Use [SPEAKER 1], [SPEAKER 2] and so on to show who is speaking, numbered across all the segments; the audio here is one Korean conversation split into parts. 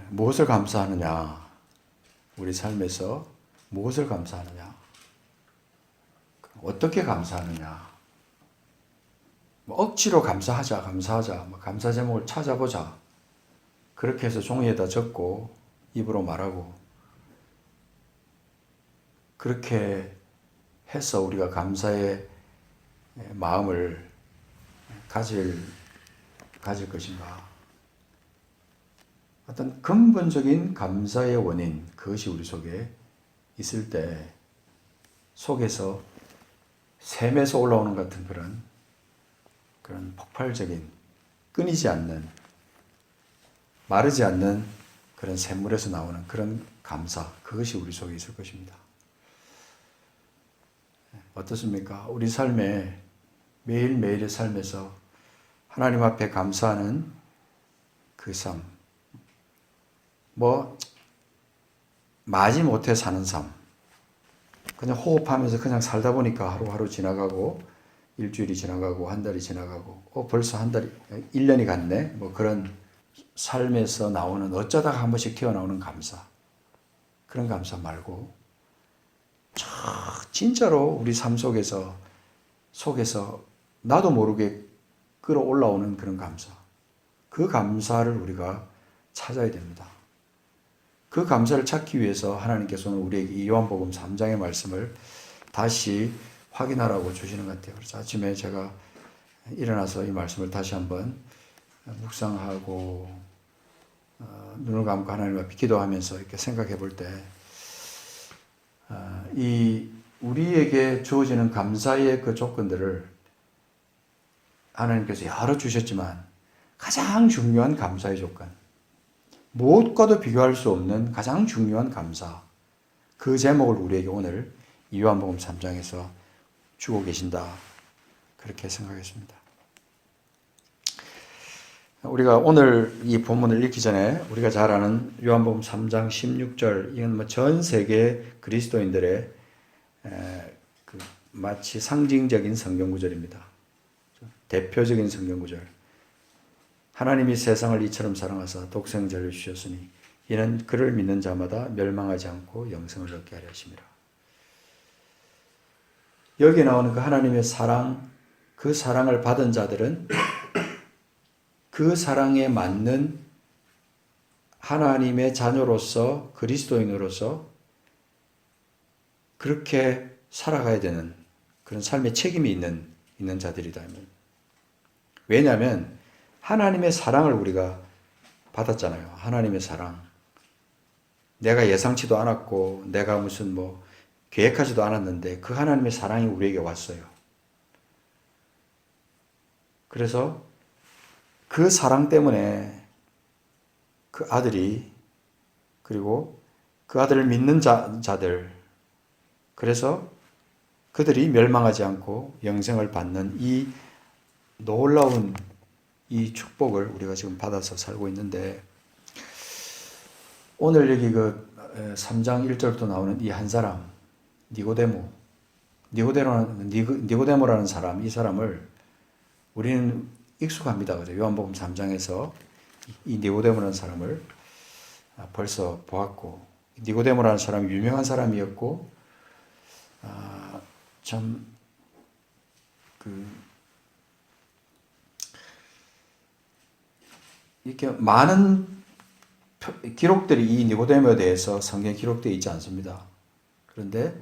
[SPEAKER 1] 무엇을 감사하느냐? 우리 삶에서 무엇을 감사하느냐? 어떻게 감사하느냐? 억지로 감사하자, 감사 제목을 찾아보자. 그렇게 해서 종이에다 적고 입으로 말하고 그렇게 해서 우리가 감사의 마음을 가질 것인가? 어떤 근본적인 감사의 원인, 그것이 우리 속에 있을 때 속에서 샘에서 올라오는 같은 그런 폭발적인, 끊이지 않는, 마르지 않는 그런 샘물에서 나오는 그런 감사, 그것이 우리 속에 있을 것입니다. 어떻습니까? 우리 삶에 매일매일의 삶에서 하나님 앞에 감사하는 그 삶, 마지못해 사는 삶, 그냥 호흡하면서 그냥 살다 보니까 하루하루 지나가고 일주일이 지나가고 한 달이 지나가고 벌써 한 달이 1년이 갔네, 그런 삶에서 나오는 어쩌다가 한 번씩 튀어나오는 감사, 그런 감사 말고 진짜로 우리 삶 속에서 나도 모르게 끌어올라오는 그런 감사, 그 감사를 우리가 찾아야 됩니다. 그 감사를 찾기 위해서 하나님께서는 우리에게 이 요한복음 3장의 말씀을 다시 확인하라고 주시는 것 같아요. 그래서 아침에 제가 일어나서 이 말씀을 다시 한번 묵상하고 눈을 감고 하나님 앞에 기도하면서 이렇게 생각해 볼 때 이 우리에게 주어지는 감사의 그 조건들을 하나님께서 여러 주셨지만 가장 중요한 감사의 조건, 무엇과도 비교할 수 없는 가장 중요한 감사, 그 제목을 우리에게 오늘 이 요한복음 3장에서 주고 계신다, 그렇게 생각했습니다. 우리가 오늘 이 본문을 읽기 전에 우리가 잘 아는 요한복음 3장 16절, 이건 전 세계 그리스도인들의 마치 상징적인 성경 구절입니다. 대표적인 성경 구절. 하나님이 세상을 이처럼 사랑하사 독생자를 주셨으니 이는 그를 믿는 자마다 멸망하지 않고 영생을 얻게 하려 하심이라. 여기에 나오는 그 하나님의 사랑, 그 사랑을 받은 자들은 그 사랑에 맞는 하나님의 자녀로서, 그리스도인으로서 그렇게 살아가야 되는 그런 삶의 책임이 있는 자들이다. 왜냐하면 하나님의 사랑을 우리가 받았잖아요. 하나님의 사랑. 내가 예상치도 않았고 내가 무슨 계획하지도 않았는데 그 하나님의 사랑이 우리에게 왔어요. 그래서 그 사랑 때문에 그 아들이, 그리고 그 아들을 믿는 자들, 그래서 그들이 멸망하지 않고 영생을 받는 이 놀라운 이 축복을 우리가 지금 받아서 살고 있는데, 오늘 여기 3장 1절부터 나오는 이 한 사람, 니고데모라는 사람, 이 사람을 우리는 익숙합니다. 그죠? 요한복음 3장에서 이 니고데모라는 사람을 벌써 보았고, 니고데모라는 사람이 유명한 사람이었고, 이렇게 많은 기록들이 이 니고데모에 대해서 성경에 기록되어 있지 않습니다. 그런데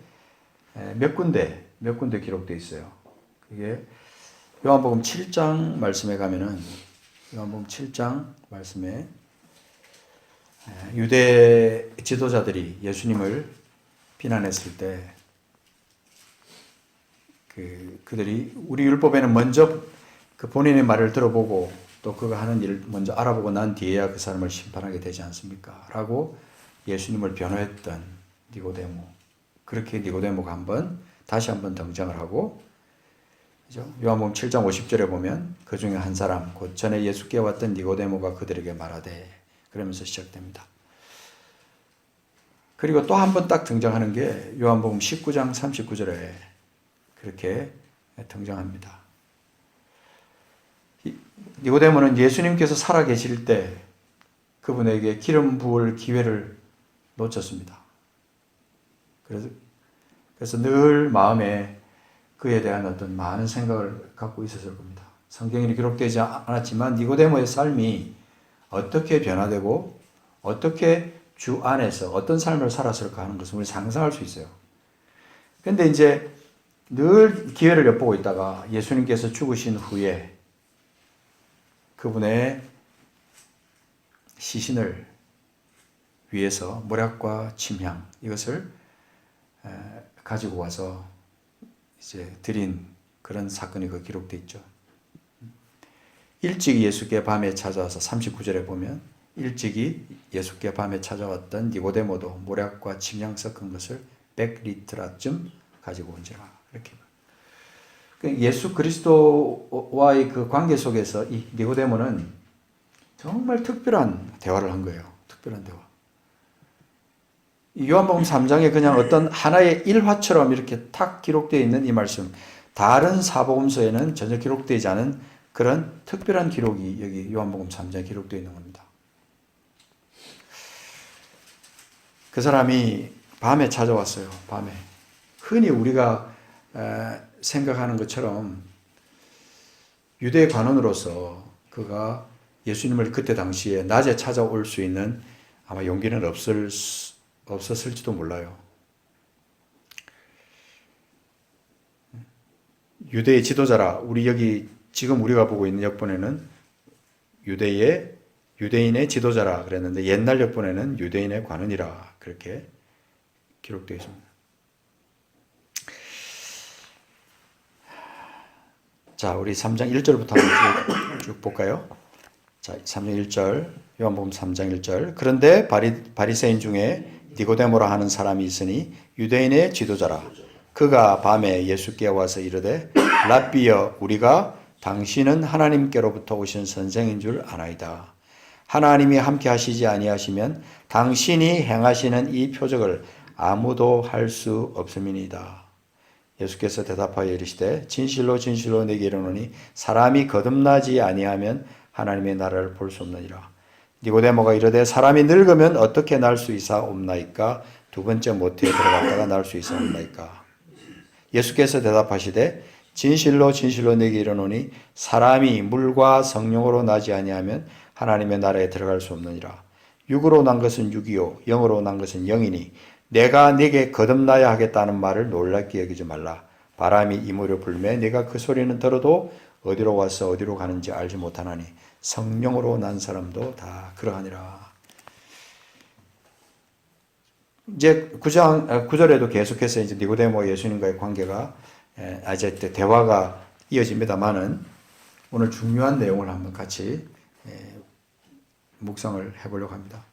[SPEAKER 1] 몇 군데 기록되어 있어요. 그게 요한복음 7장 말씀에 가면은, 요한복음 7장 말씀에 유대 지도자들이 예수님을 비난했을 때 그들이 우리 율법에는 먼저 그 본인의 말을 들어보고 또 그가 하는 일을 먼저 알아보고 난 뒤에야 그 사람을 심판하게 되지 않습니까? 라고 예수님을 변호했던 니고데모. 그렇게 니고데모가 다시 한번 등장을 하고, 그죠? 요한복음 7장 50절에 보면 그 중에 한 사람, 곧 전에 예수께 왔던 니고데모가 그들에게 말하되, 그러면서 시작됩니다. 그리고 또 한 번 딱 등장하는 게 요한복음 19장 39절에 그렇게 등장합니다. 니고데모는 예수님께서 살아계실 때 그분에게 기름 부을 기회를 놓쳤습니다. 그래서 늘 마음에 그에 대한 어떤 많은 생각을 갖고 있었을 겁니다. 성경에 기록되지 않았지만 니고데모의 삶이 어떻게 변화되고 어떻게 주 안에서 어떤 삶을 살았을까 하는 것을 우리 상상할 수 있어요. 그런데 이제 늘 기회를 엿보고 있다가 예수님께서 죽으신 후에 그분의 시신을 위해서 모략과 침향 이것을 가지고 와서 이제 드린 그런 사건이 기록되어 있죠. 일찍이 예수께 밤에 찾아와서 39절에 보면 일찍이 예수께 밤에 찾아왔던 니고데모도 모략과 침향 섞은 것을 100리트라쯤 가지고 온지라 이렇게. 예수 그리스도와의 그 관계 속에서 이 니고데모는 정말 특별한 대화를 한 거예요. 특별한 대화. 요한복음 3장에 그냥 어떤 하나의 일화처럼 이렇게 탁 기록되어 있는 이 말씀, 다른 사복음서에는 전혀 기록되지 않은 그런 특별한 기록이 여기 요한복음 3장에 기록되어 있는 겁니다. 그 사람이 밤에 찾아왔어요. 밤에. 흔히 우리가 생각하는 것처럼 유대 관원으로서 그가 예수님을 그때 당시에 낮에 찾아올 수 있는 아마 용기는 없었을지도 몰라요. 유대의 지도자라, 우리 여기 지금 우리가 보고 있는 역본에는 유대인의 지도자라 그랬는데 옛날 역본에는 유대인의 관원이라 그렇게 기록되어 있습니다. 자, 우리 3장 1절부터 한번 쭉 볼까요? 자, 3장 1절, 요한복음 3장 1절. 그런데 바리새인 중에 니고데모라 하는 사람이 있으니 유대인의 지도자라. 그가 밤에 예수께 와서 이르되 랍비여, 우리가 당신은 하나님께로부터 오신 선생인 줄 아나이다. 하나님이 함께 하시지 아니하시면 당신이 행하시는 이 표적을 아무도 할 수 없음이니이다. 예수께서 대답하여 이르시되 진실로 진실로 내게 이르노니 사람이 거듭나지 아니하면 하나님의 나라를 볼 수 없느니라. 니고데모가 이르되 사람이 늙으면 어떻게 날 수 있사옵나이까? 두 번째 모태에 들어갔다가 날 수 있사옵나이까? 예수께서 대답하시되 진실로 진실로 내게 이르노니 사람이 물과 성령으로 나지 아니하면 하나님의 나라에 들어갈 수 없느니라. 육으로 난 것은 육이요 영으로 난 것은 영이니 내가 네게 거듭나야 하겠다는 말을 놀랍게 여기지 말라. 바람이 이모를 불매 네가 그 소리는 들어도 어디로 와서 어디로 가는지 알지 못하나니 성령으로 난 사람도 다 그러하니라. 이제 9절에도 계속해서 이제 니고데모 예수님과의 관계가 이제 대화가 이어집니다만은 오늘 중요한 내용을 한번 같이 묵상을 해보려고 합니다.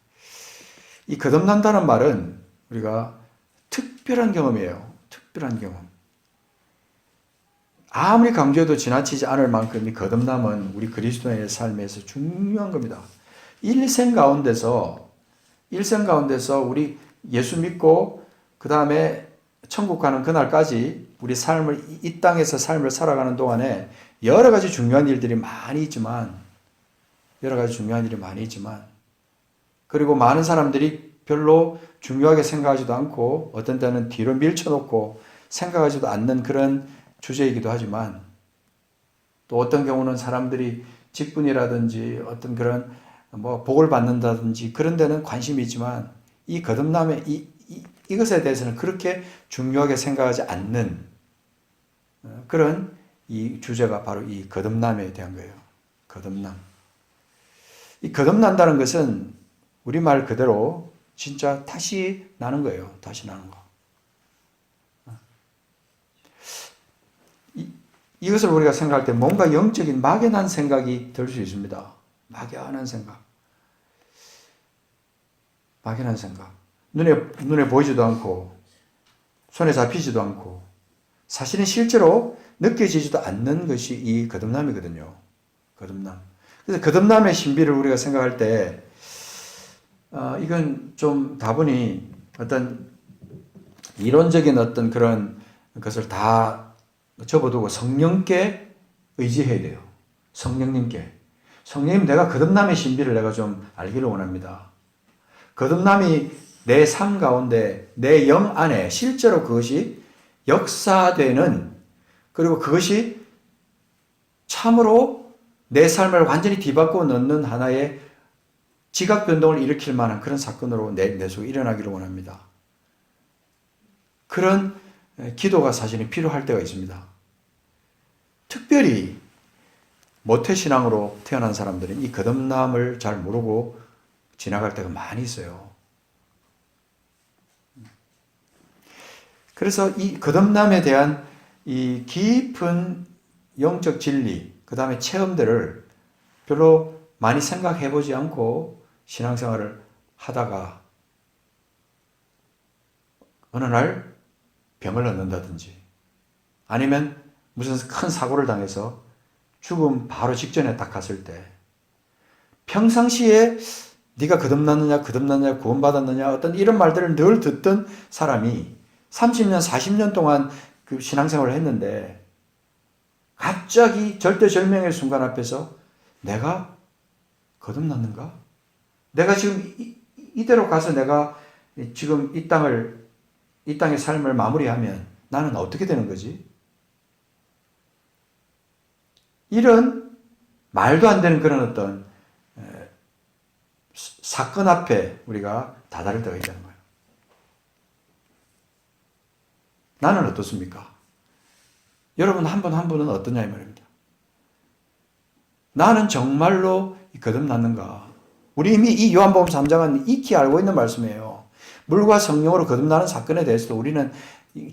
[SPEAKER 1] 이 거듭난다는 말은 우리가 특별한 경험이에요. 특별한 경험. 아무리 강조해도 지나치지 않을 만큼 이 거듭남은 우리 그리스도인의 삶에서 중요한 겁니다. 일생 가운데서 우리 예수 믿고 그 다음에 천국 가는 그날까지 우리 삶을 이 땅에서 삶을 살아가는 동안에 여러 가지 중요한 일들이 많이 있지만 그리고 많은 사람들이 별로 중요하게 생각하지도 않고 어떤 때는 뒤로 밀쳐놓고 생각하지도 않는 그런 주제이기도 하지만 또 어떤 경우는 사람들이 직분이라든지 어떤 그런 복을 받는다든지 그런 데는 관심이 있지만 이 거듭남의 이것에 대해서는 그렇게 중요하게 생각하지 않는 그런 이 주제가 바로 이 거듭남에 대한 거예요. 거듭남. 이 거듭난다는 것은 우리말 그대로 진짜 다시 나는 거예요. 다시 나는 거. 이것을 우리가 생각할 때 뭔가 영적인 막연한 생각이 들 수 있습니다. 막연한 생각. 눈에 보이지도 않고, 손에 잡히지도 않고, 사실은 실제로 느껴지지도 않는 것이 이 거듭남이거든요. 거듭남. 그래서 거듭남의 신비를 우리가 생각할 때, 이건 좀 다분히 어떤 이론적인 어떤 그런 것을 다 접어두고 성령께 의지해야 돼요. 성령님께. 성령님, 내가 거듭남의 신비를 내가 좀 알기를 원합니다. 거듭남이 내 삶 가운데, 내 영 안에 실제로 그것이 역사되는, 그리고 그것이 참으로 내 삶을 완전히 뒤바꿔 놓는 하나의 지각 변동을 일으킬 만한 그런 사건으로 내 속에 일어나기를 원합니다. 그런 기도가 사실은 필요할 때가 있습니다. 특별히 모태신앙으로 태어난 사람들은 이 거듭남을 잘 모르고 지나갈 때가 많이 있어요. 그래서 이 거듭남에 대한 이 깊은 영적 진리, 그 다음에 체험들을 별로 많이 생각해 보지 않고 신앙생활을 하다가 어느 날 병을 얻는다든지 아니면 무슨 큰 사고를 당해서 죽음 바로 직전에 딱 갔을 때 평상시에 네가 거듭났느냐 구원받았느냐 어떤 이런 말들을 늘 듣던 사람이 30년 40년 동안 그 신앙생활을 했는데 갑자기 절대절명의 순간 앞에서 내가 거듭났는가? 내가 지금 이대로 가서 내가 지금 이 땅의 삶을 마무리하면 나는 어떻게 되는 거지? 이런 말도 안 되는 그런 어떤 사건 앞에 우리가 다다를 때가 있다는 거예요. 나는 어떻습니까? 여러분 한 분 한 분은 어떠냐 이 말입니다. 나는 정말로 거듭났는가? 우리 이미 이 요한복음 3장은 익히 알고 있는 말씀이에요. 물과 성령으로 거듭나는 사건에 대해서도 우리는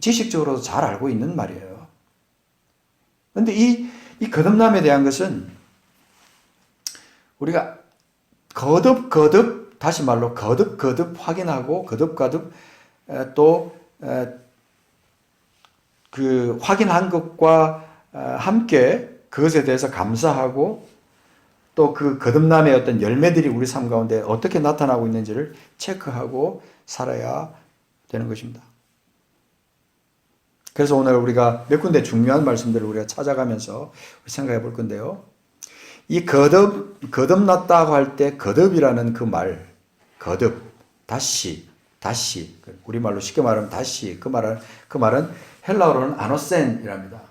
[SPEAKER 1] 지식적으로도 잘 알고 있는 말이에요. 그런데 이 거듭남에 대한 것은 우리가 거듭 다시 말로 거듭 확인하고 거듭 또 그 확인한 것과 함께 그것에 대해서 감사하고 또 그 거듭남의 어떤 열매들이 우리 삶 가운데 어떻게 나타나고 있는지를 체크하고 살아야 되는 것입니다. 그래서 오늘 우리가 몇 군데 중요한 말씀들을 우리가 찾아가면서 생각해 볼 건데요. 이 거듭났다고 할 때 거듭이라는 그 말, 다시, 우리말로 쉽게 말하면 다시, 그 말은 헬라어로는 아노센이랍니다.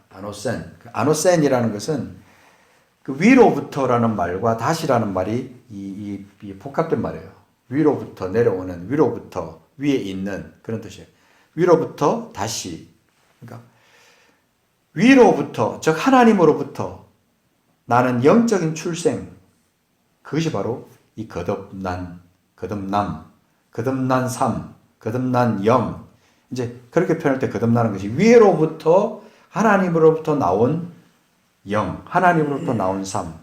[SPEAKER 1] 아노센이라는 것은 그 위로부터라는 말과 다시라는 말이 이 복합된 말이에요. 위로부터 내려오는, 위로부터 위에 있는 그런 뜻이에요. 위로부터 다시. 그러니까 위로부터, 즉 하나님으로부터 나는 영적인 출생, 그것이 바로 이 거듭남, 거듭난 삶, 거듭난 영. 이제 그렇게 표현할 때 거듭나는 것이 위로부터 하나님으로부터 나온 영, 하나님으로부터 나온 삶,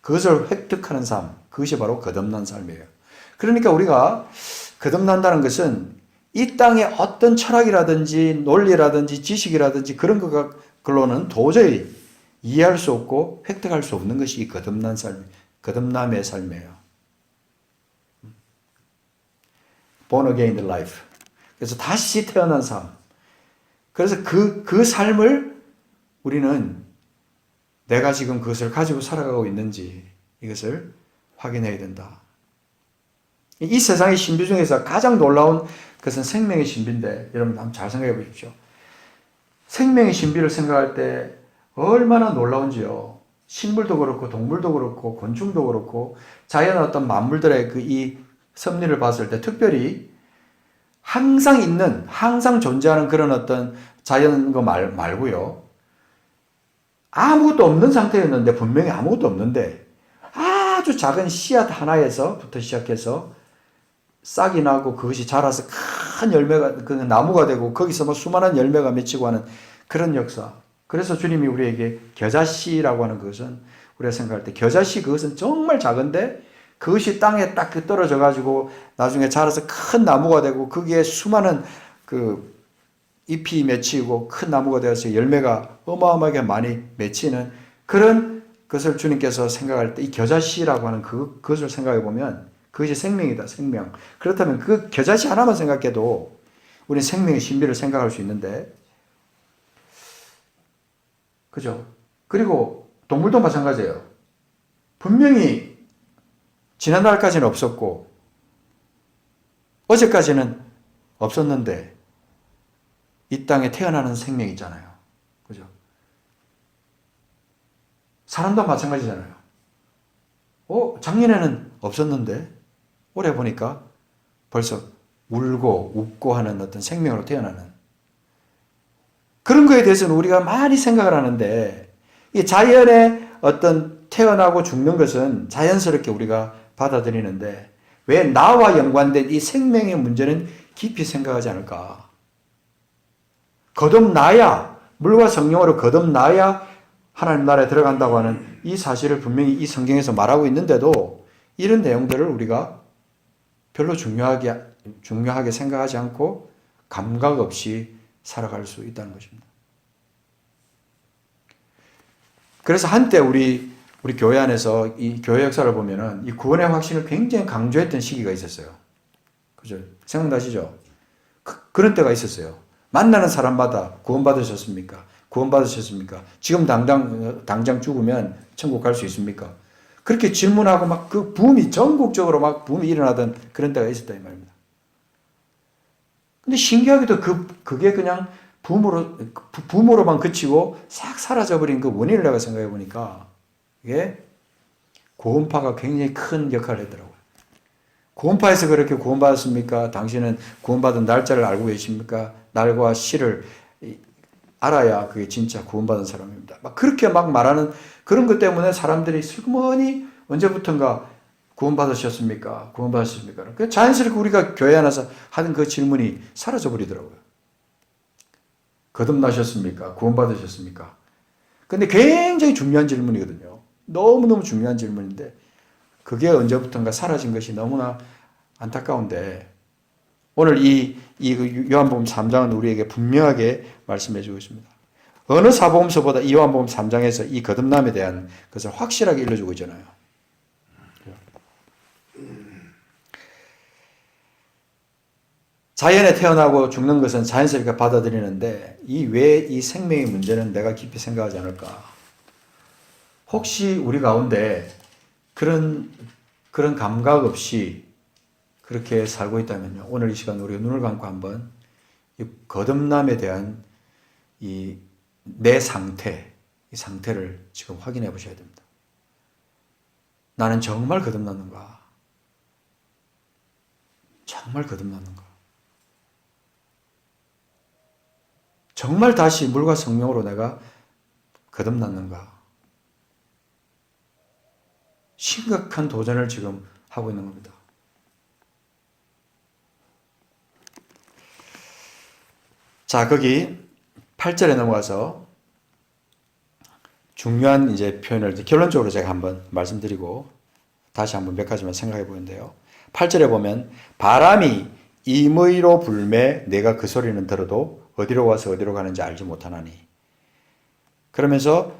[SPEAKER 1] 그것을 획득하는 삶, 그것이 바로 거듭난 삶이에요. 그러니까 우리가 거듭난다는 것은 이 땅의 어떤 철학이라든지 논리라든지 지식이라든지 그런 걸로는 도저히 이해할 수 없고 획득할 수 없는 것이 이 거듭남의 삶이에요. Born again life. 그래서 다시 태어난 삶. 그래서 그 삶을 우리는 내가 지금 그것을 가지고 살아가고 있는지 이것을 확인해야 된다. 이 세상의 신비 중에서 가장 놀라운 것은 생명의 신비인데 여러분 한번 잘 생각해 보십시오. 생명의 신비를 생각할 때 얼마나 놀라운지요. 식물도 그렇고 동물도 그렇고 곤충도 그렇고 자연의 어떤 만물들의 이 섭리를 봤을 때 특별히 항상 존재하는 그런 어떤 자연 말고요. 아무것도 없는 상태였는데 분명히 아무것도 없는데 아주 작은 씨앗 하나에서부터 시작해서 싹이 나고 그것이 자라서 큰 열매가 그 나무가 되고 거기서 뭐 수많은 열매가 맺히고 하는 그런 역사. 그래서 주님이 우리에게 겨자씨라고 하는 것은 우리가 생각할 때 겨자씨 그것은 정말 작은데 그것이 땅에 딱 떨어져 가지고 나중에 자라서 큰 나무가 되고 거기에 수많은 그 잎이 맺히고 큰 나무가 되어서 열매가 어마어마하게 많이 맺히는 그런 것을 주님께서 생각할 때 이 겨자씨라고 하는 그것을 생각해 보면 그것이 생명이다, 생명. 그렇다면 그 겨자씨 하나만 생각해도 우리는 생명의 신비를 생각할 수 있는데, 그죠? 그리고 동물도 마찬가지예요. 분명히 지난날까지는 없었고 어제까지는 없었는데 이 땅에 태어나는 생명이 있잖아요. 그죠? 사람도 마찬가지잖아요. 작년에는 없었는데 올해 보니까 벌써 울고 웃고 하는 어떤 생명으로 태어나는 그런 거에 대해서는 우리가 많이 생각을 하는데 이 자연의 어떤 태어나고 죽는 것은 자연스럽게 우리가 받아들이는데 왜 나와 연관된 이 생명의 문제는 깊이 생각하지 않을까? 거듭나야 물과 성령으로 거듭나야 하나님 나라에 들어간다고 하는 이 사실을 분명히 이 성경에서 말하고 있는데도 이런 내용들을 우리가 별로 중요하게 생각하지 않고 감각 없이 살아갈 수 있다는 것입니다. 그래서 한때 우리 교회 안에서 이 교회 역사를 보면은 이 구원의 확신을 굉장히 강조했던 시기가 있었어요. 그죠? 생각나시죠? 그런 때가 있었어요. 만나는 사람마다 구원받으셨습니까? 구원받으셨습니까? 지금 당장 죽으면 천국 갈 수 있습니까? 그렇게 질문하고 막 그 붐이 전국적으로 막 붐이 일어나던 그런 때가 있었다 이 말입니다. 근데 신기하게도 그게 그냥 붐으로만 그치고 싹 사라져버린 그 원인을 내가 생각해 보니까 이게 구원파가 굉장히 큰 역할을 했더라고요. 구원파에서 그렇게 구원받았습니까? 당신은 구원받은 날짜를 알고 계십니까? 날과 시를 알아야 그게 진짜 구원받은 사람입니다. 막 그렇게 막 말하는 그런 것 때문에 사람들이 슬그머니 언제부턴가 구원받으셨습니까? 구원받으셨습니까? 그 자연스럽게 우리가 교회 안에서 하는 그 질문이 사라져 버리더라고요. 거듭나셨습니까? 구원받으셨습니까? 근데 굉장히 중요한 질문이거든요. 너무너무 중요한 질문인데 그게 언제부턴가 사라진 것이 너무나 안타까운데 오늘 이 요한복음 3장은 우리에게 분명하게 말씀해 주고 있습니다. 어느 사복음서보다 이 요한복음 3장에서 이 거듭남에 대한 것을 확실하게 일러주고 있잖아요. 자연에 태어나고 죽는 것은 자연스럽게 받아들이는데 왜 이 생명의 문제는 내가 깊이 생각하지 않을까? 혹시 우리 가운데 그런 감각 없이 그렇게 살고 있다면요. 오늘 이 시간 우리가 눈을 감고 한번 이 거듭남에 대한 내 상태, 이 상태를 지금 확인해 보셔야 됩니다. 나는 정말 거듭났는가? 정말 거듭났는가? 정말 다시 물과 성령으로 내가 거듭났는가? 심각한 도전을 지금 하고 있는 겁니다. 자, 거기 8절에 넘어가서 중요한 이제 표현을 결론적으로 제가 한번 말씀드리고 다시 한번 몇 가지만 생각해 보는데요. 8절에 보면 바람이 임의로 불매 내가 그 소리는 들어도 어디로 와서 어디로 가는지 알지 못하나니. 그러면서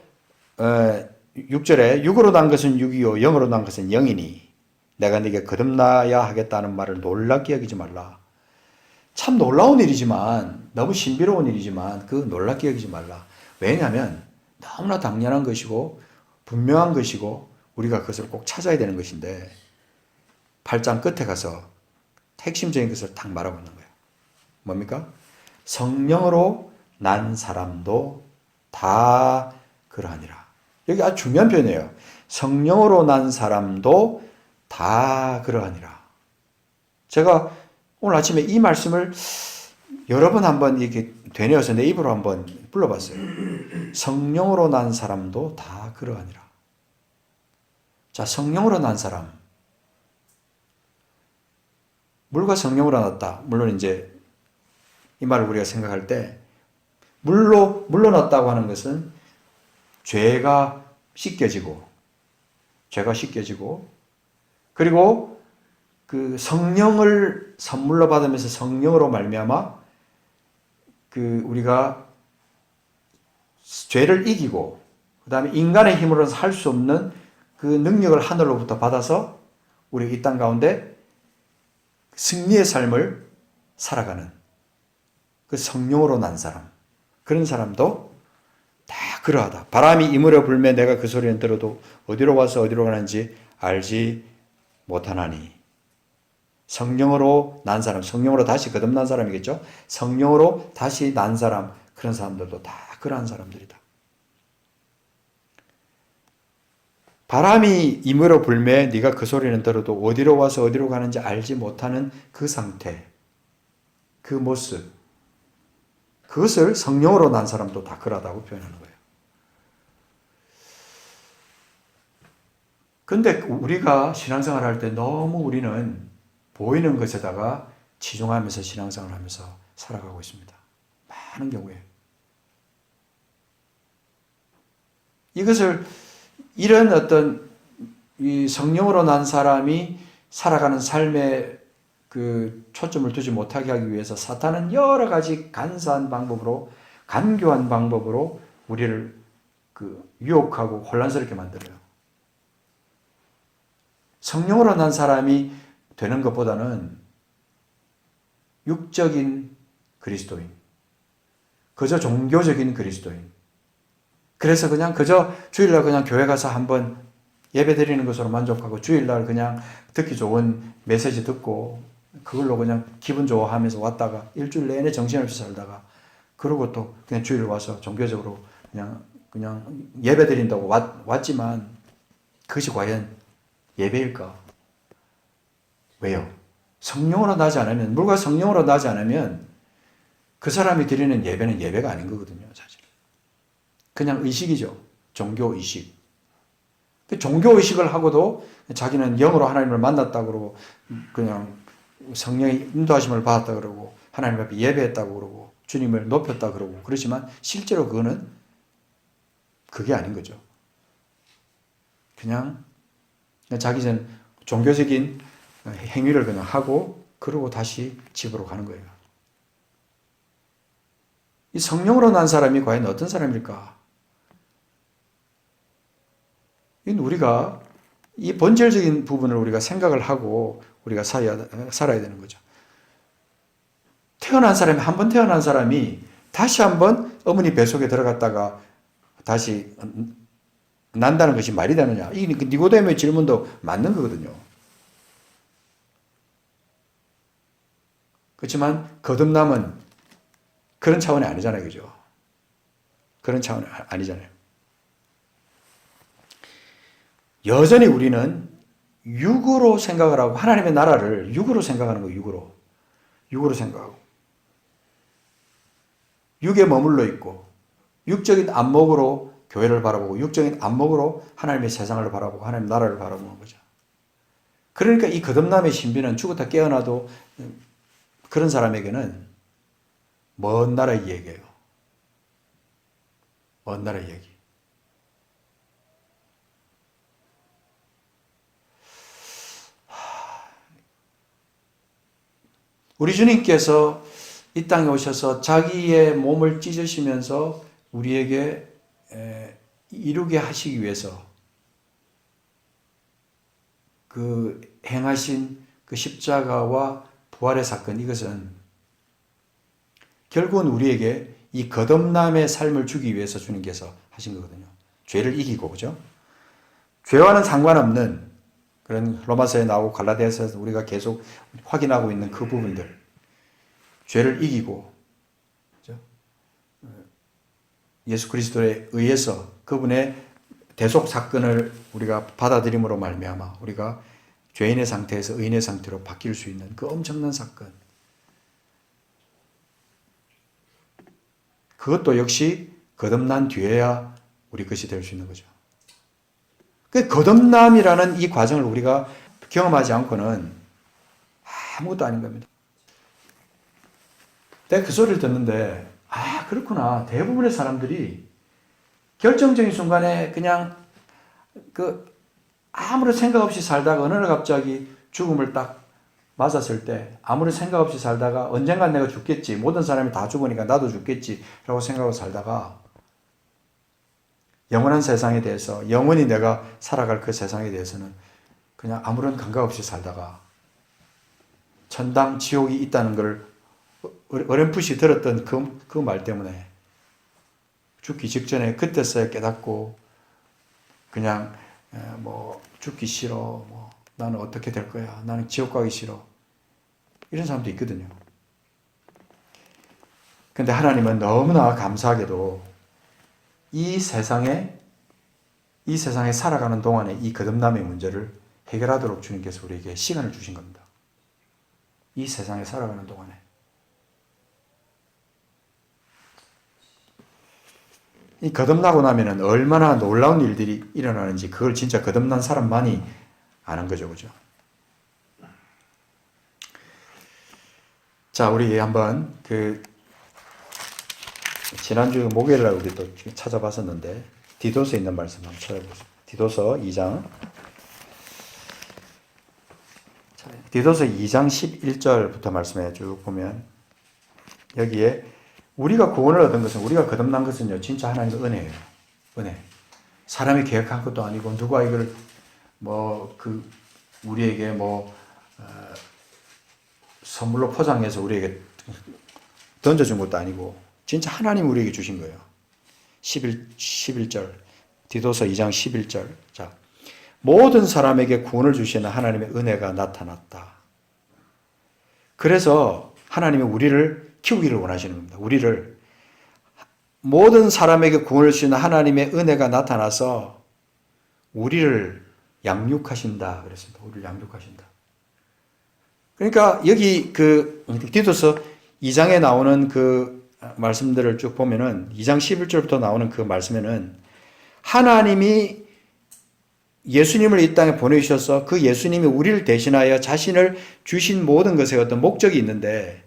[SPEAKER 1] 6절에 육으로 난 것은 육이요 영으로 난 것은 영이니 내가 네게 거듭나야 하겠다는 말을 놀랍게 여기지 말라. 참 놀라운 일이지만 너무 신비로운 일이지만 그 놀랍게 여기지 말라. 왜냐하면 너무나 당연한 것이고 분명한 것이고 우리가 그것을 꼭 찾아야 되는 것인데 8장 끝에 가서 핵심적인 것을 딱 말하고 있는 거예요. 뭡니까? 성령으로 난 사람도 다 그러하니라. 여기 아주 중요한 표현이에요. 성령으로 난 사람도 다 그러하니라. 제가 오늘 아침에 이 말씀을 여러 번 한번 이렇게 되뇌어서 내 입으로 한번 불러봤어요. 성령으로 난 사람도 다 그러하니라. 자, 성령으로 난 사람. 물과 성령으로 났다. 물론 이제 이 말을 우리가 생각할 때 물로 났다고 하는 것은 죄가 씻겨지고 그리고 그 성령을 선물로 받으면서 성령으로 말미암아 그 우리가 죄를 이기고 그다음에 인간의 힘으로는 할 수 없는 그 능력을 하늘로부터 받아서 우리 이 땅 가운데 승리의 삶을 살아가는 그 성령으로 난 사람, 그런 사람도 다 그러하다. 바람이 이물어 불매 내가 그 소리는 들어도 어디로 와서 어디로 가는지 알지 못하나니. 성령으로 난 사람, 성령으로 다시 거듭난 사람이겠죠. 성령으로 다시 난 사람, 그런 사람들도 다 그러한 사람들이다. 바람이 이물어 불매 네가 그 소리는 들어도 어디로 와서 어디로 가는지 알지 못하는 그 상태, 그 모습, 그것을 성령으로 난 사람도 다 그러하다고 표현하는 거예요. 근데 우리가 신앙생활 할 때 너무 우리는 보이는 것에다가 치중하면서 신앙생활을 하면서 살아가고 있습니다. 많은 경우에. 이것을 이런 어떤 이 성령으로 난 사람이 살아가는 삶에 그 초점을 두지 못하게 하기 위해서 사탄은 여러 가지 간사한 방법으로, 간교한 방법으로 우리를 그 유혹하고 혼란스럽게 만들어요. 성령으로 난 사람이 되는 것보다는 육적인 그리스도인, 그저 종교적인 그리스도인, 그래서 그냥 그저 주일날 그냥 교회 가서 한번 예배 드리는 것으로 만족하고 주일날 그냥 듣기 좋은 메시지 듣고 그걸로 그냥 기분 좋아하면서 왔다가 일주일 내내 정신없이 살다가 그러고 또 그냥 주일 와서 종교적으로 그냥 예배 드린다고 왔지만 그것이 과연 예배일까? 왜요? 성령으로 나지 않으면, 물과 성령으로 나지 않으면 그 사람이 드리는 예배는 예배가 아닌 거거든요, 사실. 그냥 의식이죠. 종교의식. 종교의식을 하고도 자기는 영으로 하나님을 만났다고 그러고, 그냥 성령의 인도하심을 받았다 그러고, 하나님 앞에 예배했다고 그러고, 주님을 높였다 그러고, 그렇지만 실제로 그거는 그게 아닌 거죠. 그냥 자기 종교적인 행위를 그냥 하고, 그러고 다시 집으로 가는 거예요. 이 성령으로 난 사람이 과연 어떤 사람일까? 우리가 이 본질적인 부분을 우리가 생각을 하고 우리가 살아야 되는 거죠. 한 번 태어난 사람이 다시 한번 어머니 뱃속에 들어갔다가 다시 난다는 것이 말이 되느냐? 이 니고데모의 질문도 맞는 거거든요. 그렇지만 거듭남은 그런 차원이 아니잖아요. 그죠? 그런 차원이 아니잖아요. 여전히 우리는 육으로 생각을 하고 하나님의 나라를 육으로 생각하는 거예요. 육으로 생각하고. 육에 머물러 있고 육적인 안목으로 교회를 바라보고 육적인 안목으로 하나님의 세상을 바라보고 하나님의 나라를 바라보는 거죠. 그러니까 이 거듭남의 신비는 죽었다 깨어나도 그런 사람에게는 먼 나라의 얘기예요. 먼 나라의 얘기. 우리 주님께서 이 땅에 오셔서 자기의 몸을 찢으시면서 우리에게 이루게 하시기 위해서 그 행하신 그 십자가와 부활의 사건, 이것은 결국은 우리에게 이 거듭남의 삶을 주기 위해서 주님께서 하신 거거든요. 죄를 이기고, 그죠? 죄와는 상관없는 그런 로마서에 나오고 갈라디아서에서 우리가 계속 확인하고 있는 그 부분들, 죄를 이기고, 그죠? 예수 그리스도에 의해서 그분의 대속 사건을 우리가 받아들임으로 말미암아 우리가 죄인의 상태에서 의인의 상태로 바뀔 수 있는 그 엄청난 사건. 그것도 역시 거듭난 뒤에야 우리 것이 될 수 있는 거죠. 그 거듭남이라는 이 과정을 우리가 경험하지 않고는 아무것도 아닌 겁니다. 내가 그 소리를 듣는데, 그렇구나. 대부분의 사람들이 결정적인 순간에 그냥 아무런 생각 없이 살다가 어느 날 갑자기 죽음을 딱 맞았을 때 아무런 생각 없이 살다가 언젠간 내가 죽겠지. 모든 사람이 다 죽으니까 나도 죽겠지. 라고 생각하고 살다가 영원한 세상에 대해서, 영원히 내가 살아갈 그 세상에 대해서는 그냥 아무런 감각 없이 살다가 천당, 지옥이 있다는 걸 어렴풋이 들었던 그 말 때문에 죽기 직전에 그때서야 깨닫고 그냥 뭐 죽기 싫어, 뭐 나는 어떻게 될 거야, 나는 지옥 가기 싫어, 이런 사람도 있거든요. 근데 하나님은 너무나 감사하게도 이 세상에 살아가는 동안에 이 거듭남의 문제를 해결하도록 주님께서 우리에게 시간을 주신 겁니다. 이 세상에 살아가는 동안에. 이 거듭나고 나면은 얼마나 놀라운 일들이 일어나는지 그걸 진짜 거듭난 사람만이 아는 거죠. 그죠? 자, 우리 한번 지난주 목요일날 우리 또 찾아봤었는데 디도서에 있는 말씀 한번 찾아보겠습니다. 디도서 2장. 디도서 2장 11절부터 말씀해 쭉 보면 여기에 우리가 구원을 얻은 것은, 우리가 거듭난 것은요, 진짜 하나님의 은혜예요. 은혜. 사람이 계획한 것도 아니고, 누가 이걸 우리에게 선물로 포장해서 우리에게 던져준 것도 아니고, 진짜 하나님 우리에게 주신 거예요. 11절. 디도서 2장 11절. 자, 모든 사람에게 구원을 주시는 하나님의 은혜가 나타났다. 그래서 하나님은 우리를 키우기를 원하시는 겁니다. 우리를, 모든 사람에게 구원을 주시는 하나님의 은혜가 나타나서 우리를 양육하신다 그랬습니다. 우리를 양육하신다. 그러니까 여기 디도서 2장에 나오는 그 말씀들을 쭉 보면은 2장 11절부터 나오는 그 말씀에는 하나님이 예수님을 이 땅에 보내주셔서 그 예수님이 우리를 대신하여 자신을 주신 모든 것에 어떤 목적이 있는데,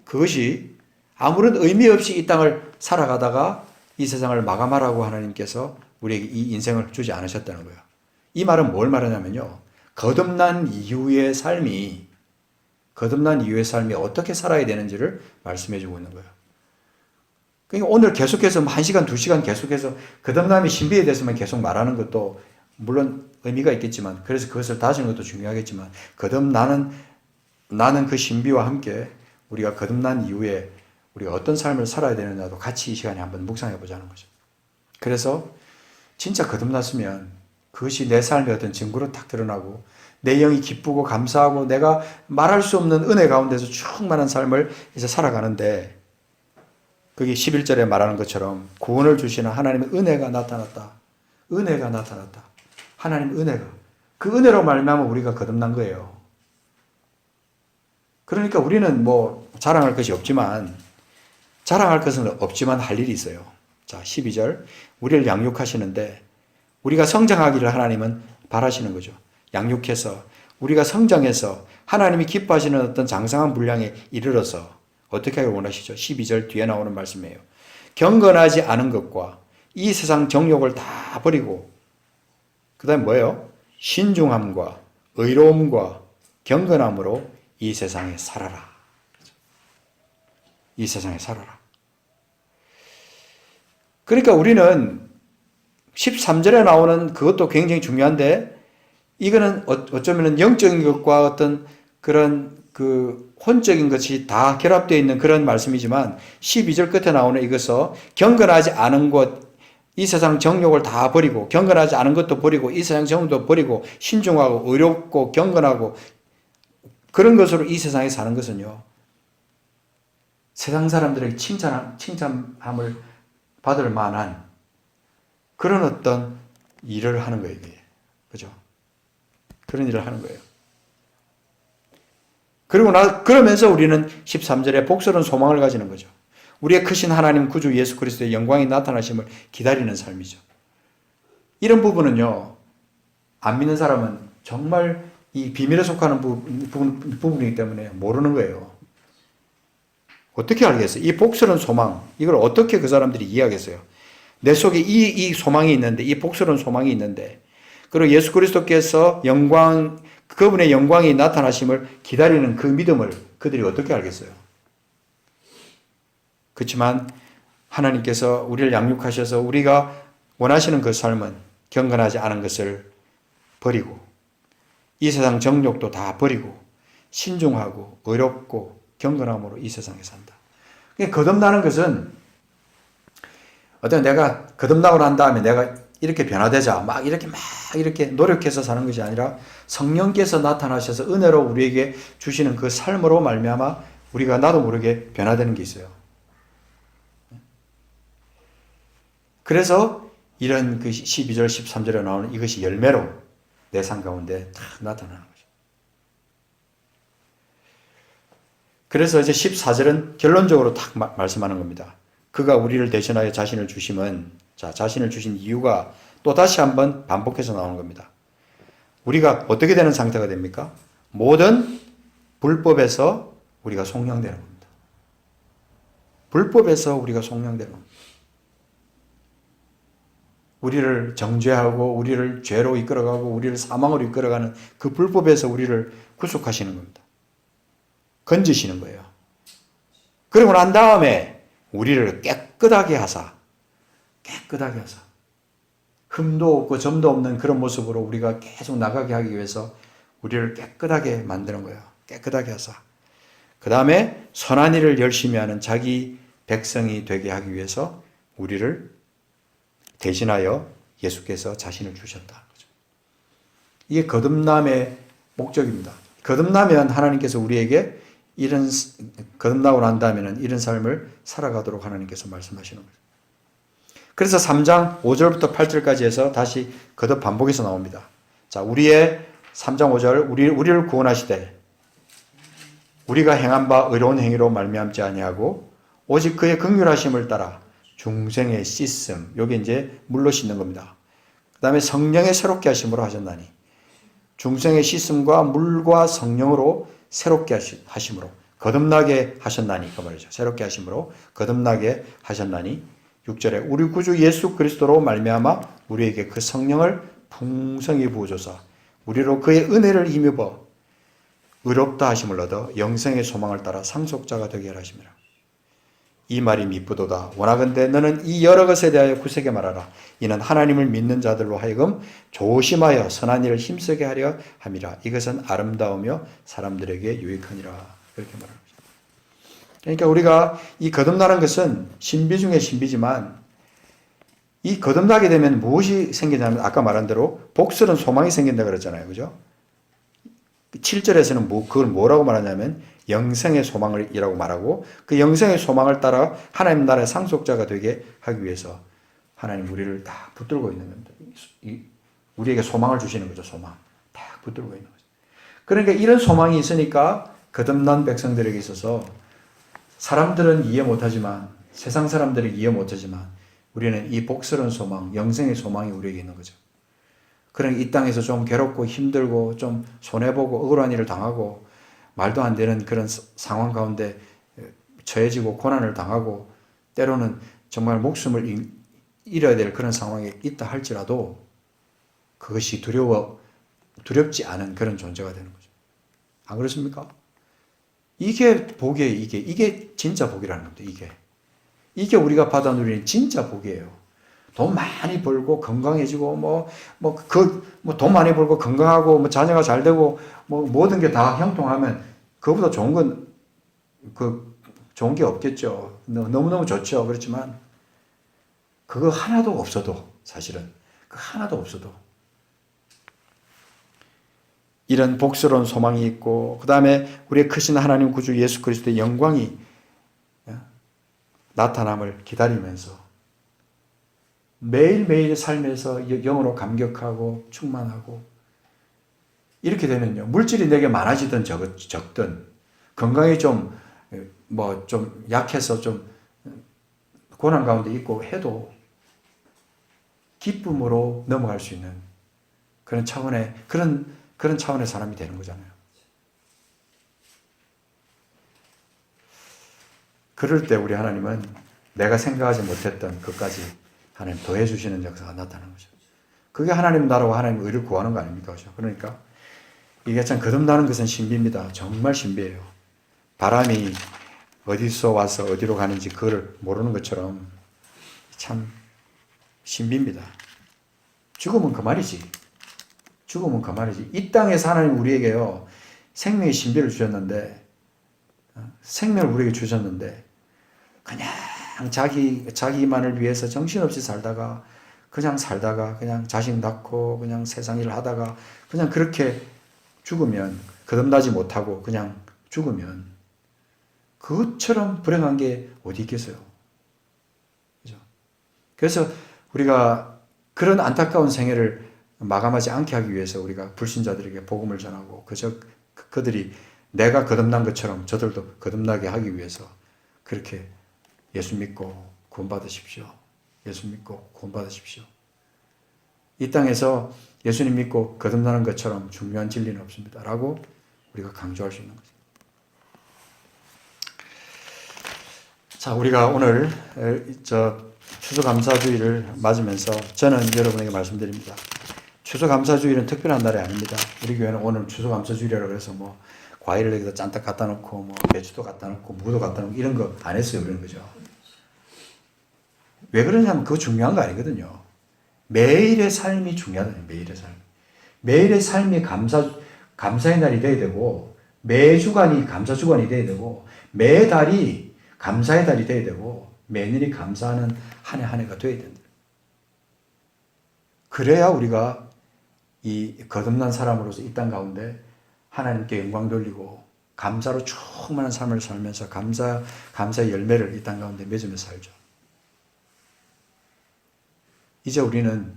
[SPEAKER 1] 그것이 아무런 의미 없이 이 땅을 살아가다가 이 세상을 마감하라고 하나님께서 우리에게 이 인생을 주지 않으셨다는 거예요. 이 말은 뭘 말하냐면요, 거듭난 이후의 삶이 어떻게 살아야 되는지를 말씀해 주고 있는 거예요. 그러니까 오늘 계속해서 1시간, 2시간 계속해서 거듭남의 신비에 대해서만 계속 말하는 것도 물론 의미가 있겠지만, 그래서 그것을 다지는 것도 중요하겠지만, 나는 그 신비와 함께 우리가 거듭난 이후에 우리가 어떤 삶을 살아야 되느냐도 같이 이 시간에 한번 묵상해 보자는 거죠. 그래서 진짜 거듭났으면 그것이 내 삶의 어떤 증거로 딱 드러나고, 내 영이 기쁘고 감사하고 내가 말할 수 없는 은혜 가운데서 충만한 삶을 이제 살아가는데, 거기 11절에 말하는 것처럼 구원을 주시는 하나님의 은혜가 나타났다. 은혜가 나타났다. 하나님 은혜가. 그 은혜로 말미암아 우리가 거듭난 거예요. 그러니까 우리는 자랑할 것은 없지만 할 일이 있어요. 자, 12절. 우리를 양육하시는데, 우리가 성장하기를 하나님은 바라시는 거죠. 양육해서 우리가 성장해서 하나님이 기뻐하시는 어떤 장성한 분량에 이르러서 어떻게 하길 원하시죠? 12절 뒤에 나오는 말씀이에요. 경건하지 않은 것과 이 세상 정욕을 다 버리고, 그 다음에 뭐예요? 신중함과 의로움과 경건함으로 이 세상에 살아라. 이 세상에 살아라. 그러니까 우리는 13절에 나오는 그것도 굉장히 중요한데, 이거는 어쩌면 영적인 것과 어떤 그런 혼적인 것이 다 결합되어 있는 그런 말씀이지만, 12절 끝에 나오는 이것은 경건하지 않은 것, 이 세상 정욕을 다 버리고, 경건하지 않은 것도 버리고, 이 세상 정욕도 버리고, 신중하고 의롭고 경건하고 그런 것으로 이 세상에 사는 것은요, 세상 사람들에게 칭찬함을 받을 만한 그런 어떤 일을 하는 거예요. 이게. 그죠? 그런 일을 하는 거예요. 그러면서 우리는 13절에 복스러운 소망을 가지는 거죠. 우리의 크신 하나님 구주 예수 그리스도의 영광이 나타나심을 기다리는 삶이죠. 이런 부분은요, 안 믿는 사람은 정말 이 비밀에 속하는 부분이기 때문에 모르는 거예요. 어떻게 알겠어요? 이 복스러운 소망, 이걸 어떻게 그 사람들이 이해하겠어요? 내 속에 이 소망이 있는데, 이 복스러운 소망이 있는데, 그리고 예수 그리스도께서 그분의 영광이 나타나심을 기다리는 그 믿음을 그들이 어떻게 알겠어요? 그렇지만 하나님께서 우리를 양육하셔서 우리가 원하시는 그 삶은 경건하지 않은 것을 버리고, 이 세상 정욕도 다 버리고, 신중하고 의롭고 경건함으로 이 세상에 산다. 거듭나는 것은 어떤 내가 거듭나고 난 다음에 내가 이렇게 변화되자 막 이렇게 노력해서 사는 것이 아니라 성령께서 나타나셔서 은혜로 우리에게 주시는 그 삶으로 말미암아 우리가 나도 모르게 변화되는 게 있어요. 그래서 이런 그 12절 13절에 나오는 이것이 열매로 내 삶 가운데 다 나타나는 거죠. 그래서 이제 14절은 결론적으로 딱 말씀하는 겁니다. 그가 우리를 대신하여 자신을 주심은, 자신을 주신 이유가 또 다시 한번 반복해서 나오는 겁니다. 우리가 어떻게 되는 상태가 됩니까? 모든 불법에서 우리가 속량되는 겁니다. 불법에서 우리가 속량되는 겁니다. 우리를 정죄하고 우리를 죄로 이끌어가고 우리를 사망으로 이끌어가는 그 불법에서 우리를 구속하시는 겁니다. 건지시는 거예요. 그러고 난 다음에 우리를 깨끗하게 하사 흠도 없고 점도 없는 그런 모습으로 우리가 계속 나가게 하기 위해서 우리를 깨끗하게 만드는 거예요. 깨끗하게 하사. 그 다음에 선한 일을 열심히 하는 자기 백성이 되게 하기 위해서 우리를 대신하여 예수께서 자신을 주셨다. 이게 거듭남의 목적입니다. 거듭나면 하나님께서 우리에게 거듭나고 난 다음에는 이런 삶을 살아가도록 하나님께서 말씀하시는 거죠. 그래서 3장 5절부터 8절까지 해서 다시 거듭 반복해서 나옵니다. 자, 우리의 3장 5절, 우리를 구원하시되 우리가 행한 바 의로운 행위로 말미암지 아니하고 오직 그의 긍휼하심을 따라 중생의 씻음, 여기 이제 물로 씻는 겁니다. 그 다음에 성령의 새롭게 하심으로 하셨나니, 중생의 씻음과 물과 성령으로 새롭게 하심으로 거듭나게 하셨나니, 그 말이죠. 새롭게 하심으로 거듭나게 하셨나니, 6절에 우리 구주 예수 그리스도로 말미암아 우리에게 그 성령을 풍성히 부어줘서 우리로 그의 은혜를 힘입어 의롭다 하심을 얻어 영생의 소망을 따라 상속자가 되게 하심이라. 이 말이 미쁘도다. 원하건대 너는 이 여러 것에 대하여 구세게 말하라. 이는 하나님을 믿는 자들로 하여금 조심하여 선한 일을 힘쓰게 하려 함이라. 이것은 아름다우며 사람들에게 유익하니라. 그렇게 말합니다. 그러니까 우리가 이 거듭나는 것은 신비 중에 신비지만 이 거듭나게 되면 무엇이 생기냐면 아까 말한 대로 복스러운 소망이 생긴다 그랬잖아요. 그죠? 7절에서는 그걸 뭐라고 말하냐면 영생의 소망이라고 말하고 그 영생의 소망을 따라 하나님 나라의 상속자가 되게 하기 위해서 하나님 우리를 딱 붙들고 있는 겁니다. 우리에게 소망을 주시는 거죠. 소망. 딱 붙들고 있는 거죠. 그러니까 이런 소망이 있으니까 거듭난 백성들에게 있어서 사람들은 이해 못하지만 세상 사람들이 이해 못하지만 우리는 이 복스러운 소망, 영생의 소망이 우리에게 있는 거죠. 그러니까 이 땅에서 좀 괴롭고 힘들고 좀 손해보고 억울한 일을 당하고 말도 안 되는 그런 상황 가운데 처해지고 고난을 당하고 때로는 정말 목숨을 잃어야 될 그런 상황에 있다 할지라도 그것이 두렵지 않은 그런 존재가 되는 거죠. 안 그렇습니까? 이게 복이에요. 이게 진짜 복이라는 겁니다. 이게 우리가 받아 누리는 진짜 복이에요. 돈 많이 벌고 건강해지고 돈 많이 벌고 건강하고 자녀가 잘 되고 모든 게 다 형통하면 그거보다 좋은 게 없겠죠. 너무너무 좋죠. 그렇지만 그거 하나도 없어도 사실은 하나도 없어도 이런 복스러운 소망이 있고 그 다음에 우리의 크신 하나님 구주 예수 그리스도의 영광이 나타남을 기다리면서 매일매일 삶에서 영으로 감격하고 충만하고 이렇게 되면요. 물질이 내게 많아지든 적든 건강이 좀 약해서 좀 고난 가운데 있고 해도 기쁨으로 넘어갈 수 있는 그런 차원의 그런 차원의 사람이 되는 거잖아요. 그럴 때 우리 하나님은 내가 생각하지 못했던 것까지 하나님 더해 주시는 역사가 나타나는 거죠. 그게 하나님 나라와 하나님 의를 구하는 거 아닙니까? 그러니까 이게 참 거듭나는 것은 신비입니다. 정말 신비해요. 바람이 어디서 와서 어디로 가는지 그걸 모르는 것처럼 참 신비입니다. 죽으면 그만이지. 이 땅에서 하나님 우리에게요 생명의 신비를 주셨는데 생명을 우리에게 주셨는데 그냥 그냥 자기만을 위해서 정신없이 살다가 그냥 자식 낳고 그냥 세상 일을 하다가 그냥 그렇게 죽으면, 거듭나지 못하고 그냥 죽으면 그것처럼 불행한 게 어디 있겠어요? 그죠? 그래서 우리가 그런 안타까운 생애를 마감하지 않게 하기 위해서 우리가 불신자들에게 복음을 전하고 그들이 내가 거듭난 것처럼 저들도 거듭나게 하기 위해서 그렇게 예수 믿고 구원받으십시오. 예수 믿고 구원받으십시오. 이 땅에서 예수님 믿고 거듭나는 것처럼 중요한 진리는 없습니다. 라고 우리가 강조할 수 있는 거죠. 자, 우리가 오늘 추수감사주의를 맞으면서 저는 여러분에게 말씀드립니다. 추수감사주의는 특별한 날이 아닙니다. 우리 교회는 오늘 추수감사주의라고 해서 뭐 과일을 여기다 짠딱 갖다 놓고 뭐 배추도 갖다 놓고 무도 갖다 놓고 이런 거 안 했어요. 그런 거죠. 왜 그러냐면 그거 중요한 거 아니거든요. 매일의 삶이 중요하다. 매일의 삶. 매일의 삶이 감사의 날이 돼야 되고, 매주간이 감사주간이 돼야 되고, 매달이 감사의 달이 돼야 되고, 매년이 감사하는 한 해 한 해가 돼야 된다. 그래야 우리가 이 거듭난 사람으로서 이 땅 가운데 하나님께 영광 돌리고 감사로 충만한 삶을 살면서 감사의 열매를 이 땅 가운데 맺으며 살죠. 이제 우리는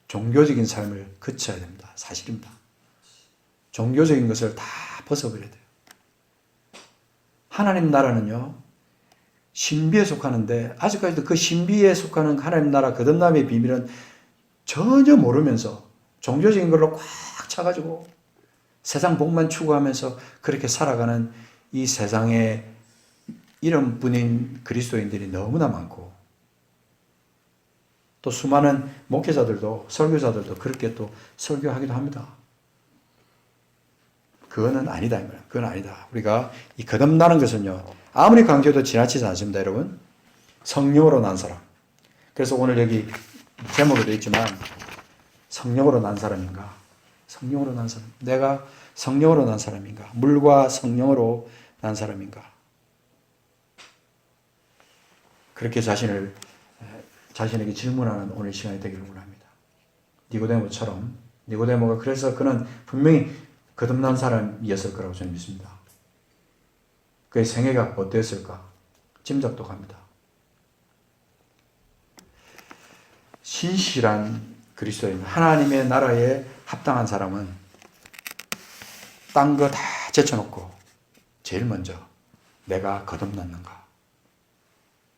[SPEAKER 1] 종교적인 삶을 그쳐야 됩니다. 사실입니다. 종교적인 것을 다 벗어버려야 돼요. 하나님 나라는요, 신비에 속하는데 아직까지도 그 신비에 속하는 하나님 나라 거듭남의 비밀은 전혀 모르면서 종교적인 걸로 꽉 차가지고 세상 복만 추구하면서 그렇게 살아가는 이 세상에 이름뿐인 그리스도인들이 너무나 많고, 또 수많은 목회자들도 설교자들도 그렇게 또 설교하기도 합니다. 그거는 아니다 이 말이에요. 그건 아니다. 우리가 이 거듭나는 것은요, 아무리 강조해도 지나치지 않습니다, 여러분. 성령으로 난 사람. 그래서 오늘 여기 제목에도 되어 있지만 성령으로 난 사람인가? 성령으로 난 사람. 내가 성령으로 난 사람인가? 물과 성령으로 난 사람인가? 그렇게 자신에게 질문하는 오늘 시간이 되기를 원합니다. 니고데모처럼, 니고데모가 그래서 그는 분명히 거듭난 사람이었을 거라고 저는 믿습니다. 그의 생애가 어땠을까? 짐작도 갑니다. 신실한 그리스도인, 하나님의 나라에 합당한 사람은 딴 거 다 제쳐놓고 제일 먼저 내가 거듭났는가?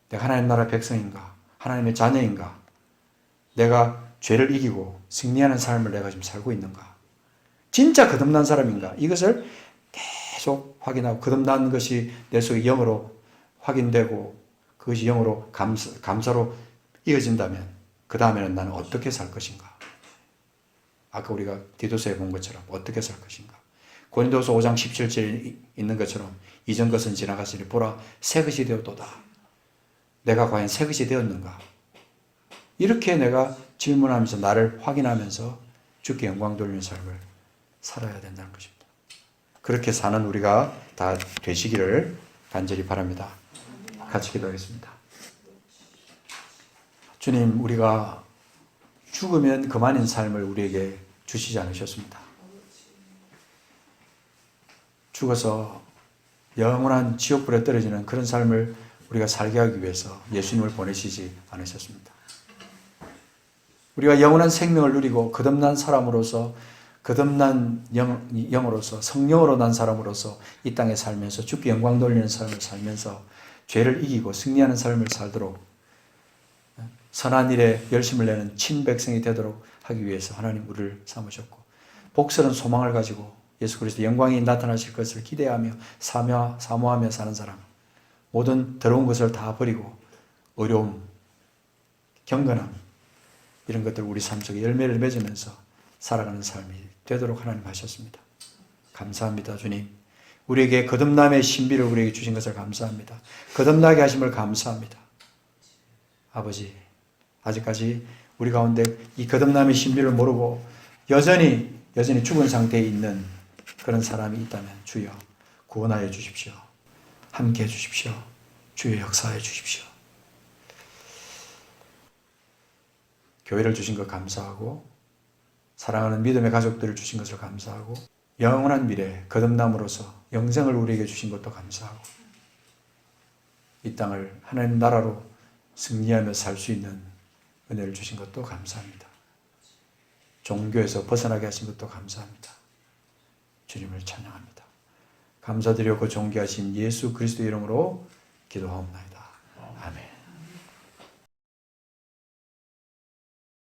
[SPEAKER 1] 내가 하나님 나라 백성인가? 하나님의 자녀인가? 내가 죄를 이기고 승리하는 삶을 내가 지금 살고 있는가? 진짜 거듭난 사람인가? 이것을 계속 확인하고, 거듭난 것이 내 속에 영으로 확인되고 그것이 영으로 감사로 이어진다면 그 다음에는 나는 어떻게 살 것인가? 아까 우리가 디도서에 본 것처럼 어떻게 살 것인가? 고린도서 5장 17절에 있는 것처럼 이전 것은 지나갔으니 보라 새 것이 되었도다. 내가 과연 새 것이 되었는가? 이렇게 내가 질문하면서 나를 확인하면서 주께 영광 돌리는 삶을 살아야 된다는 것입니다. 그렇게 사는 우리가 다 되시기를 간절히 바랍니다. 같이 기도하겠습니다. 주님, 우리가 죽으면 그만인 삶을 우리에게 주시지 않으셨습니다. 죽어서 영원한 지옥불에 떨어지는 그런 삶을 우리가 살게 하기 위해서 예수님을 보내시지 않으셨습니다. 우리가 영원한 생명을 누리고 거듭난 사람으로서, 거듭난 영으로서, 성령으로 난 사람으로서 이 땅에 살면서 주께 영광 돌리는 삶을 살면서 죄를 이기고 승리하는 삶을 살도록, 선한 일에 열심을 내는 친백성이 되도록 하기 위해서 하나님 우리를 삼으셨고, 복스러운 소망을 가지고 예수 그리스도 영광이 나타나실 것을 기대하며 사모하며 사는 사람, 모든 더러운 것을 다 버리고 어려움, 경건함, 이런 것들 우리 삶 속에 열매를 맺으면서 살아가는 삶이 되도록 하나님 하셨습니다. 감사합니다, 주님. 우리에게 거듭남의 신비를 우리에게 주신 것을 감사합니다. 거듭나게 하심을 감사합니다. 아버지, 아직까지 우리 가운데 이 거듭남의 신비를 모르고 여전히 죽은 상태에 있는 그런 사람이 있다면 주여 구원하여 주십시오. 함께 해 주십시오. 주여 역사해 주십시오. 교회를 주신 것 감사하고 사랑하는 믿음의 가족들을 주신 것을 감사하고 영원한 미래 거듭남으로서 영생을 우리에게 주신 것도 감사하고 이 땅을 하나님 나라로 승리하며 살 수 있는 은혜를 주신 것도 감사합니다. 종교에서 벗어나게 하신 것도 감사합니다. 주님을 찬양합니다. 감사드리고 존귀하신 예수 그리스도 이름으로 기도하옵나이다.